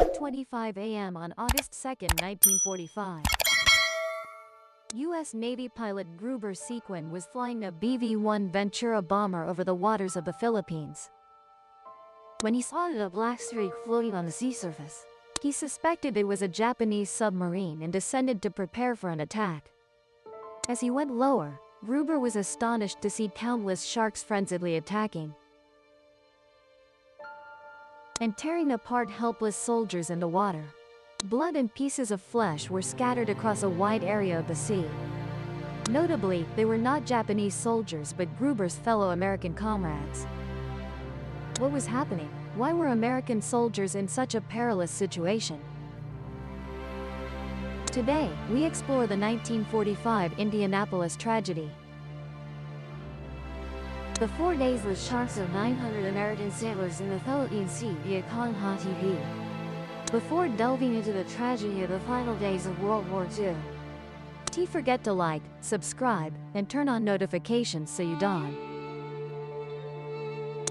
10:25 a.m. on August 2, 1945. U.S. Navy pilot Gruber Sequin was flying a BV-1 Ventura bomber over the waters of the Philippines when he spotted a black streak floating on the sea surface. He suspected it was a Japanese submarine and descended to prepare for an attack. As he went lower, Gruber was astonished to see countless sharks frenziedly attacking and tearing apart helpless soldiers in the water. Blood and pieces of flesh were scattered across a wide area of the sea. Notably, they were not Japanese soldiers but Gruber's fellow American comrades. What was happening? Why were American soldiers in such a perilous situation? Today, we explore the 1945 Indianapolis tragedy. The 4 days with sharks of 900 American sailors in the Philippine Sea via Kongha TV. Before delving into the tragedy of the final days of World War II, don't forget to like, subscribe, and turn on notifications so you don't.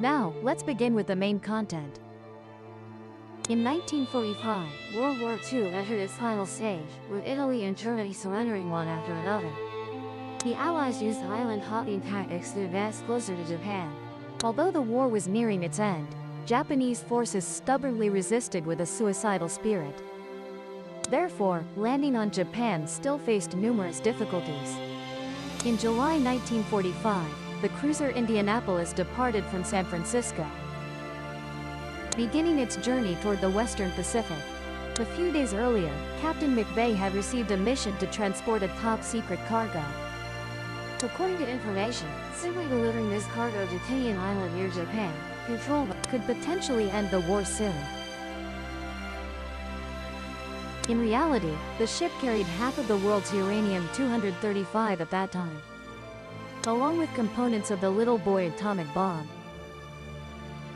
Now, let's begin with the main content. In 1945, World War II entered its final stage, with Italy and Germany surrendering one after another. The Allies used island hopping tactics to advance closer to Japan. Although the war was nearing its end, Japanese forces stubbornly resisted with a suicidal spirit. Therefore, landing on Japan still faced numerous difficulties. In July 1945, the cruiser Indianapolis departed from San Francisco, beginning its journey toward the Western Pacific. A few days earlier, Captain McVeigh had received a mission to transport a top-secret cargo. According to information, simply delivering this cargo to Tinian Island near Japan, controlled, could potentially end the war soon. In reality, the ship carried half of the world's uranium-235 at that time, along with components of the Little Boy atomic bomb.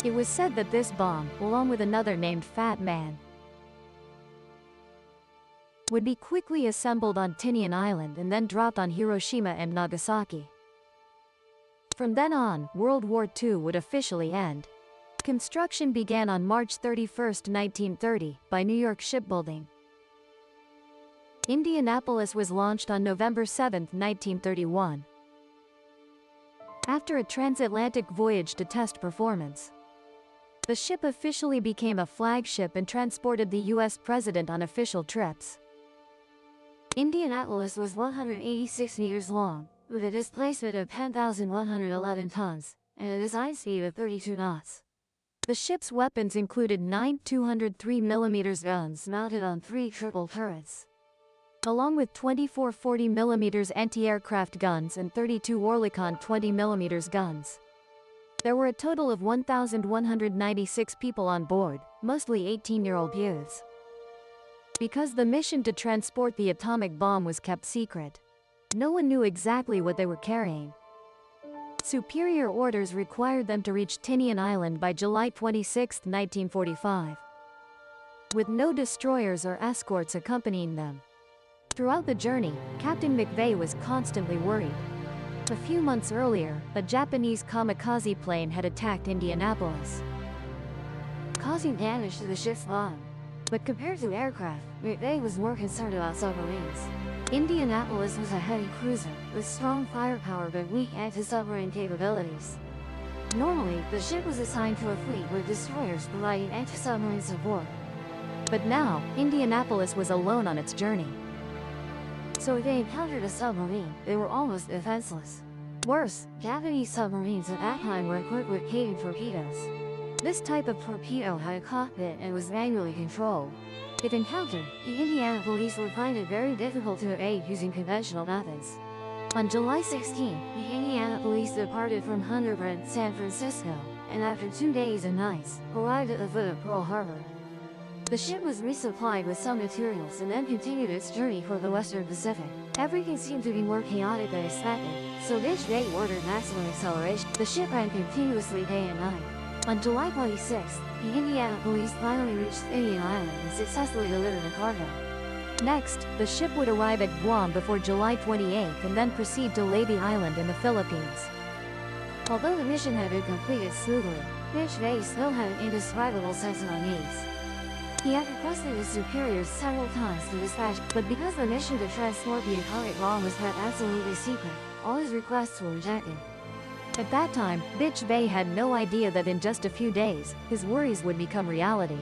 It was said that this bomb, along with another named Fat Man, would be quickly assembled on Tinian Island and then dropped on Hiroshima and Nagasaki. From then on, World War II would officially end. Construction began on March 31, 1930, by New York Shipbuilding. Indianapolis was launched on November 7, 1931. After a transatlantic voyage to test performance, the ship officially became a flagship and transported the U.S. President on official trips. Indianapolis was 186 meters long, with a displacement of 10,111 tons, and a design speed of 32 knots. The ship's weapons included 9 203mm guns mounted on 3 triple turrets, along with 24 40mm anti-aircraft guns and 32 Oerlikon 20mm guns. There were a total of 1,196 people on board, mostly 18-year-old youths. Because the mission to transport the atomic bomb was kept secret, no one knew exactly what they were carrying. Superior orders required them to reach Tinian Island by July 26, 1945, with no destroyers or escorts accompanying them. Throughout the journey, Captain McVeigh was constantly worried. A few months earlier, a Japanese kamikaze plane had attacked Indianapolis, causing damage to the ship's bottom. But compared to aircraft, McVeigh was more concerned about submarines. Indianapolis was a heavy cruiser, with strong firepower but weak anti-submarine capabilities. Normally, the ship was assigned to a fleet with destroyers providing anti-submarine support. But now, Indianapolis was alone on its journey. So if they encountered a submarine, they were almost defenseless. Worse, Japanese submarines at that time were equipped with cave torpedoes. This type of torpedo had a cockpit and was manually controlled. If encountered, the Indiana police would find it very difficult to evade using conventional methods. On July 16, the Indiana police departed from Hunter Brent, San Francisco, and after 2 days and nights, arrived at the foot of Pearl Harbor. The ship was resupplied with some materials and then continued its journey for the Western Pacific. Everything seemed to be more chaotic than expected, so Dish Day ordered maximum acceleration. The ship ran continuously day and night. On July 26, the Indiana police finally reached Tinian Island and successfully delivered the cargo. Next, the ship would arrive at Guam before July 28 and then proceed to Leyte Island in the Philippines. Although the mission had been completed smoothly, Dish Day still had an indescribable sense of unease. He had requested his superiors several times to dispatch, but because the mission to transport the atomic bomb was kept absolutely secret, all his requests were rejected. At that time, Bitch Bay had no idea that in just a few days, his worries would become reality.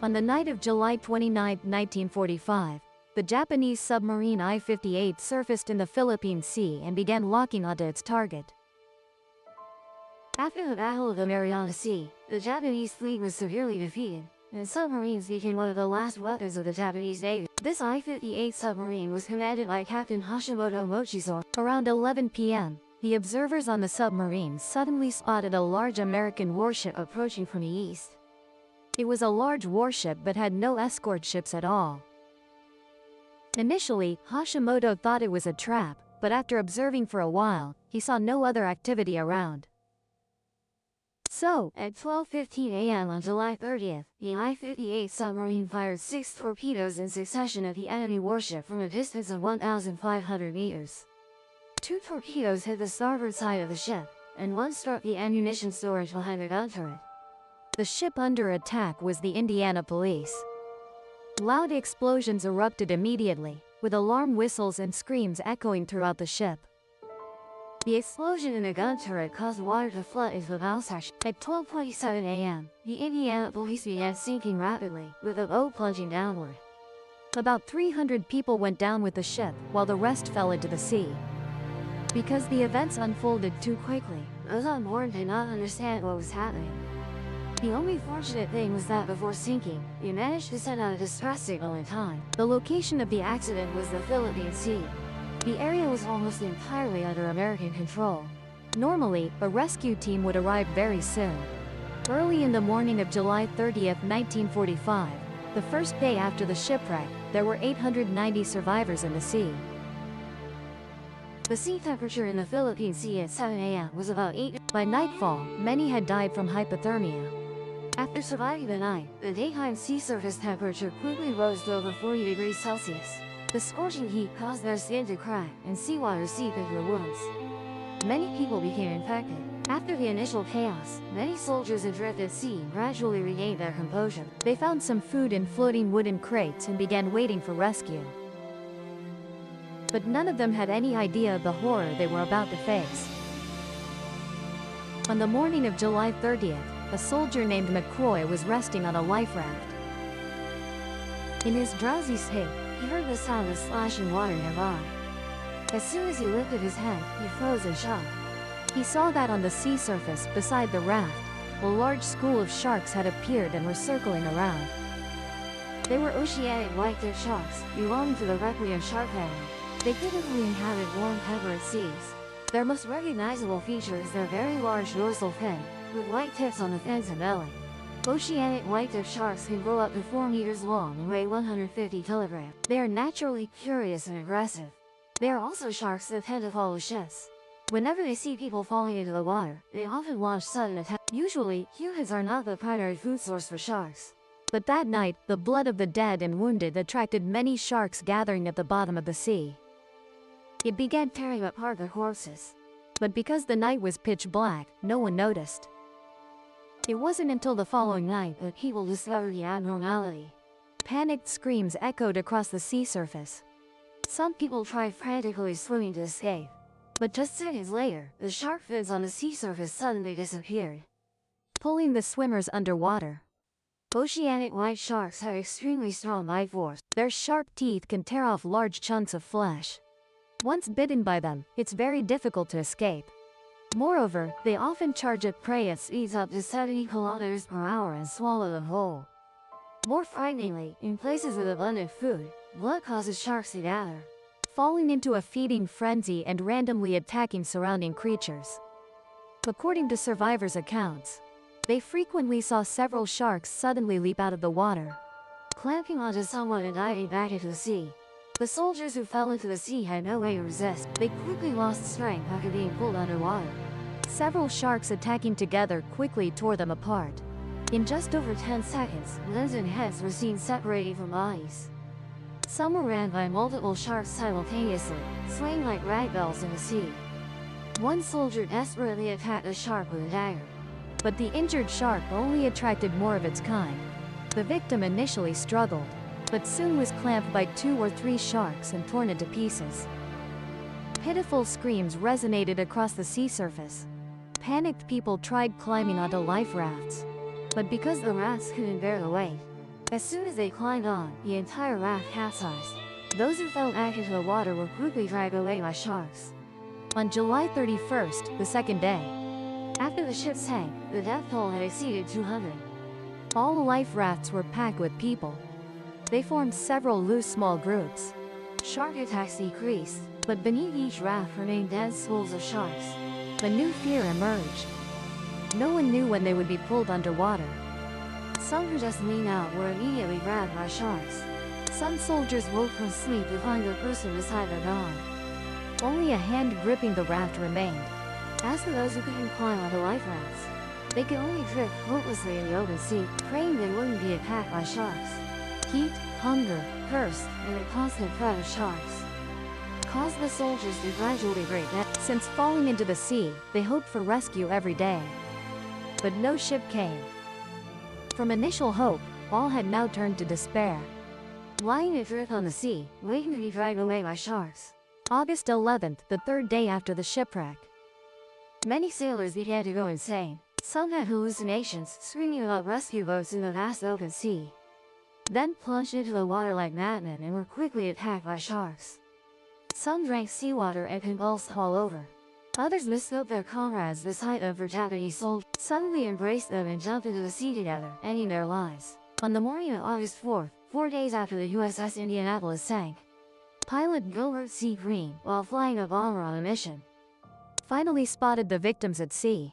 On the night of July 29, 1945, the Japanese submarine I-58 surfaced in the Philippine Sea and began locking onto its target. After the Battle of the Mariana Sea, the Japanese fleet was severely defeated, and submarines became one of the last weapons of the Japanese Navy. This I-58 submarine was commanded by Captain Hashimoto Mochizo. Around 11 p.m., the observers on the submarine suddenly spotted a large American warship approaching from the east. It was a large warship but had no escort ships at all. Initially, Hashimoto thought it was a trap, but after observing for a while, he saw no other activity around. So, at 12:15 a.m. on July 30th, the I-58 submarine fired 6 torpedoes in succession at the enemy warship from a distance of 1,500 meters. 2 torpedoes hit the starboard side of the ship, and 1 struck the ammunition storage behind the gun turret. The ship under attack was the Indianapolis. Loud explosions erupted immediately, with alarm whistles and screams echoing throughout the ship. The explosion in the gun turret caused water to flood into the bow section. At 12:27 a.m., the Indianapolis began sinking rapidly, with the boat plunging downward. About 300 people went down with the ship, while the rest fell into the sea. Because the events unfolded too quickly, those on board did not understand what was happening. The only fortunate thing was that before sinking, they managed to send out a distress signal in time. The location of the accident was the Philippine Sea. The area was almost entirely under American control. Normally, a rescue team would arrive very soon. Early in the morning of July 30th, 1945, the first day after the shipwreck, there were 890 survivors in the sea. The sea temperature in the Philippine Sea at 7 a.m. was about 8. By nightfall, many had died from hypothermia. After surviving the night, the daytime sea surface temperature quickly rose to over 40 degrees Celsius. The scorching heat caused their skin to crack and seawater seep into the wounds. Many people became infected. After the initial chaos, many soldiers adrift at sea gradually regained their composure. They found some food in floating wooden crates and began waiting for rescue. But none of them had any idea of the horror they were about to face. On the morning of July 30th, a soldier named McCoy was resting on a life raft. In his drowsy state, he heard the sound of splashing water nearby. As soon as he lifted his head, he froze in shock. He saw that on the sea surface, beside the raft, a large school of sharks had appeared and were circling around. They were oceanic white-tipped sharks, belonging to the Requiem shark family. They typically inhabit warm temperate seas. Their most recognizable feature is their very large dorsal fin, with white tips on the fins and belly. Oceanic white-tipped sharks can grow up to 4 meters long and weigh 150 kilograms. They are naturally curious and aggressive. They are also sharks that tend to follow ships. Whenever they see people falling into the water, they often launch sudden attacks. Usually, humans are not the primary food source for sharks. But that night, the blood of the dead and wounded attracted many sharks gathering at the bottom of the sea. It began tearing apart the corpses. But because the night was pitch black, no one noticed. It wasn't until the following night that people discovered the abnormality. Panicked screams echoed across the sea surface. Some people tried frantically swimming to escape. But just seconds later, the shark fins on the sea surface suddenly disappeared, pulling the swimmers underwater. Oceanic white sharks have extremely strong bite force. Their sharp teeth can tear off large chunks of flesh. Once bitten by them, it's very difficult to escape. Moreover, they often charge at prey at speeds up to 70 kilometers per hour and swallow them whole. More frighteningly, in places with abundant food, blood causes sharks to gather, falling into a feeding frenzy and randomly attacking surrounding creatures. According to survivors' accounts, they frequently saw several sharks suddenly leap out of the water, clamping onto someone and diving back into the sea. The soldiers who fell into the sea had no way to resist. They quickly lost strength after being pulled underwater. Several sharks attacking together quickly tore them apart. In just over 10 seconds, limbs and heads were seen separating from bodies. Some were ran by multiple sharks simultaneously, swaying like ragdolls in the sea. One soldier desperately attacked a shark with a dagger. But the injured shark only attracted more of its kind. The victim initially struggled, but soon was clamped by 2 or 3 sharks and torn into pieces. Pitiful screams resonated across the sea surface. Panicked people tried climbing onto life rafts, but because the rafts couldn't bear the weight, as soon as they climbed on, the entire raft capsized. Those who fell back into the water were quickly dragged away by sharks. On July 31st, the second day after the ship sank, the death toll had exceeded 200. All life rafts were packed with people. They formed several loose small groups. Shark attacks decreased, but beneath each raft remained dense schools of sharks. A new fear emerged. No one knew when they would be pulled underwater. Some who just leaned out were immediately grabbed by sharks. Some soldiers woke from sleep to find the person beside them gone. Only a hand gripping the raft remained. As for those who couldn't climb onto life rafts, they could only drift hopelessly in the open sea, praying they wouldn't be attacked by sharks. Heat, hunger, thirst, and the constant threat of sharks caused the soldiers to gradually break down. Since falling into the sea, they hoped for rescue every day. But no ship came. From initial hope, all had now turned to despair. Lying adrift on the sea, waiting to be dragged away by sharks. August 11th, the third day after the shipwreck. Many sailors began to go insane. Some had hallucinations, screaming about rescue boats in the vast open sea. Then plunged into the water like madmen and were quickly attacked by sharks. Some drank seawater and convulsed all over. Others mistook their comrades beside them for Japanese soldiers, suddenly embraced them and jumped into the sea together, ending their lives. On the morning of August 4th, 4 days after the USS Indianapolis sank, pilot Gilbert C. Green, while flying a bomber on a mission, finally spotted the victims at sea.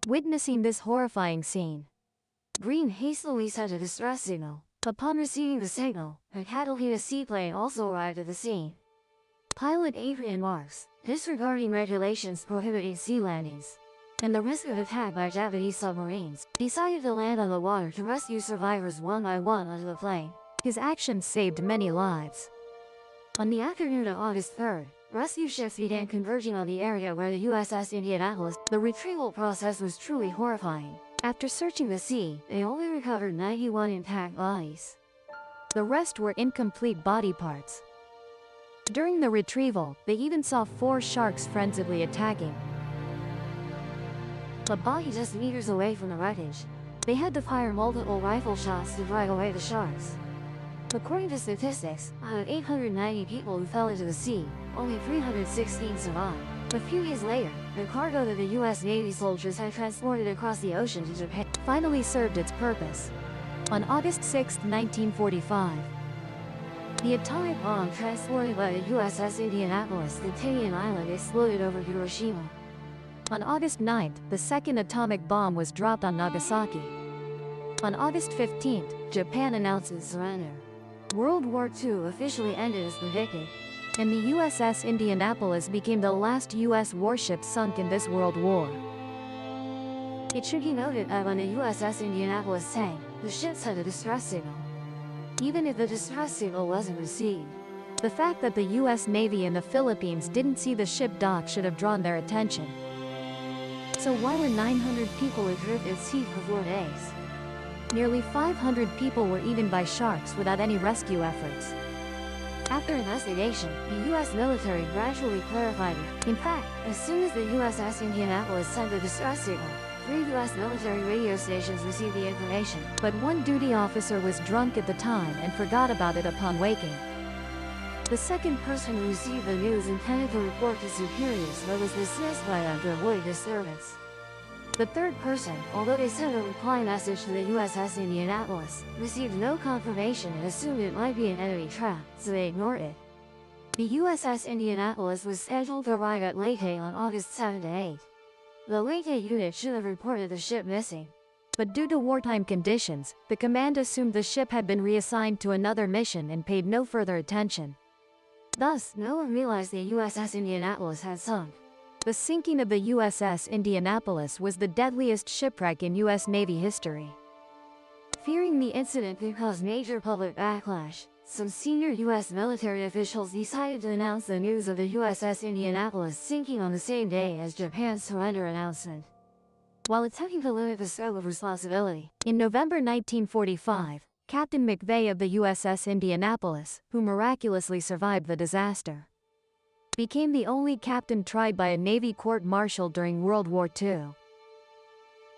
Witnessing this horrifying scene, Green hastily sent a distress signal. Upon receiving the signal, a Catalina seaplane also arrived at the scene. Pilot Adrian Marks, disregarding regulations prohibiting sea landings and the risk of attack by Japanese submarines, decided to land on the water to rescue survivors one by one onto the plane. His actions saved many lives. On the afternoon of August 3rd, rescue ships began converging on the area where the USS Indianapolis. The retrieval process was truly horrifying. After searching the sea, they only recovered 91 intact bodies. The rest were incomplete body parts. During the retrieval, they even saw 4 sharks frenziedly attacking a body just meters away from the wreckage. They had to fire multiple rifle shots to drive away the sharks. According to statistics, out of 890 people who fell into the sea, only 316 survived. A few days later, the cargo that the U.S. Navy soldiers had transported across the ocean to Japan finally served its purpose. On August 6, 1945, the atomic bomb transported by the USS Indianapolis to Tinian Island exploded over Hiroshima. On August 9th, the second atomic bomb was dropped on Nagasaki. On August 15th, Japan announced its surrender. World War II officially ended as predicted, and the USS Indianapolis became the last U.S. warship sunk in this world war. It should be noted that when the USS Indianapolis sank, the ship sent a distress signal. Even if the distress signal wasn't received, the fact that the U.S. Navy in the Philippines didn't see the ship dock should have drawn their attention. So why were 900 people adrift at sea for 4 days? Nearly 500 people were eaten by sharks without any rescue efforts. After investigation, the U.S. military gradually clarified it. In fact, as soon as the USS Indianapolis sent the distress signal, 3 U.S. military radio stations received the information, but one duty officer was drunk at the time and forgot about it upon waking. The second person who received the news intended to report to superiors but was dismissed by them to avoid disturbance. The third person, although they sent a reply message to the USS Indianapolis, received no confirmation and assumed it might be an enemy trap, so they ignored it. The USS Indianapolis was scheduled to arrive at Leyte on August 7 to 8. The Leyte unit should have reported the ship missing, but due to wartime conditions, the command assumed the ship had been reassigned to another mission and paid no further attention. Thus, no one realized the USS Indianapolis had sunk. The sinking of the USS Indianapolis was the deadliest shipwreck in U.S. Navy history. Fearing the incident could cause major public backlash, some senior U.S. military officials decided to announce the news of the USS Indianapolis sinking on the same day as Japan's surrender announcement. while attempting to limit the scope of responsibility. In November 1945, Captain McVeigh of the USS Indianapolis, who miraculously survived the disaster, became the only captain tried by a Navy court-martial during World War II.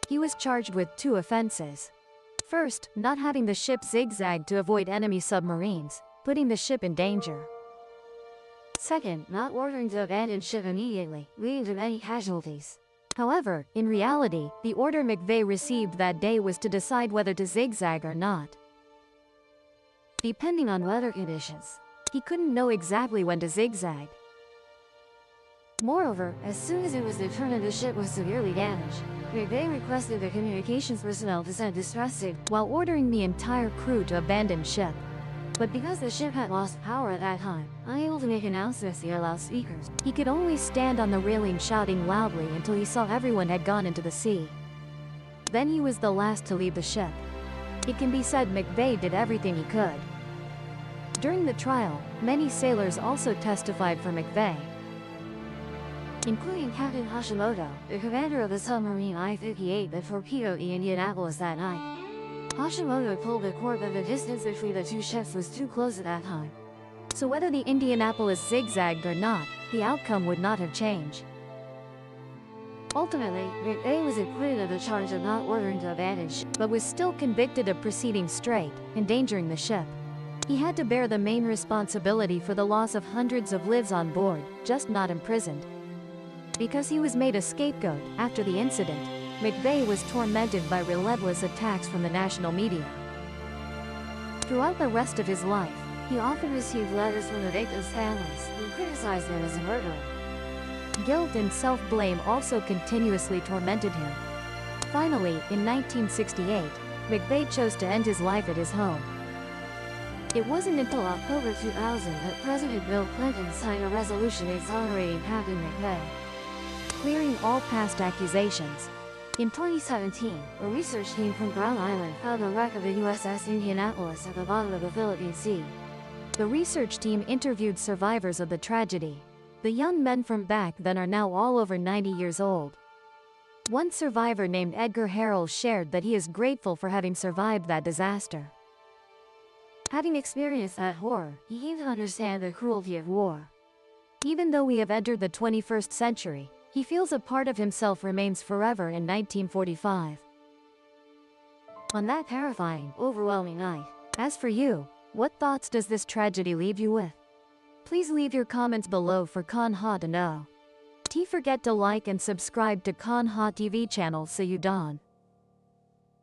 He was charged with 2 offenses. First, not having the ship zigzag to avoid enemy submarines, putting the ship in danger. Second, not ordering to abandon ship immediately, leading to many casualties. However, in reality, the order McVeigh received that day was to decide whether to zigzag or not, depending on weather conditions. He couldn't know exactly when to zigzag. Moreover, as soon as it was determined the ship was severely damaged, McVeigh requested the communications personnel to send distress signals while ordering the entire crew to abandon ship. But because the ship had lost power at that time, unable to make announcements via loudspeakers, he could only stand on the railing shouting loudly until he saw everyone had gone into the sea. Then he was the last to leave the ship. It can be said McVeigh did everything he could. During the trial, many sailors also testified for McVeigh, including Captain Hashimoto, the commander of the submarine I-58 that torpedoed the Indianapolis that night. Hashimoto told the court that the distance between the 2 ships was too close at that time. So whether the Indianapolis zigzagged or not, the outcome would not have changed. Ultimately, McVeigh was acquitted of the charge of not ordering to abandon ship, but was still convicted of proceeding straight, endangering the ship. He had to bear the main responsibility for the loss of hundreds of lives on board, just not imprisoned. Because he was made a scapegoat after the incident, McVeigh was tormented by relentless attacks from the national media. Throughout the rest of his life, he often received letters from the victims' families who criticized him as a murderer. Guilt and self-blame also continuously tormented him. Finally, in 1968, McVeigh chose to end his life at his home. It wasn't until October 2000 that President Bill Clinton signed a resolution exonerating Captain McVeigh, clearing all past accusations. In 2017, a research team from Brown Island found the wreck of the USS Indianapolis at the bottom of the Philippine Sea. The research team interviewed survivors of the tragedy. The young men from back then are now all over 90 years old. One survivor named Edgar Harrell shared that he is grateful for having survived that disaster. Having experienced that horror, he came to understand the cruelty of war. Even though we have entered the 21st century, he feels a part of himself remains forever in 1945. On that terrifying, overwhelming night. As for you, what thoughts does this tragedy leave you with? Please leave your comments below for Kanha to know. Don't forget to like and subscribe to Kanha TV channel so you don't.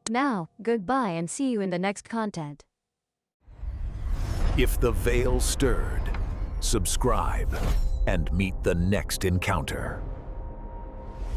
Now, goodbye and see you in the next content. If the veil stirred, subscribe and meet the next encounter.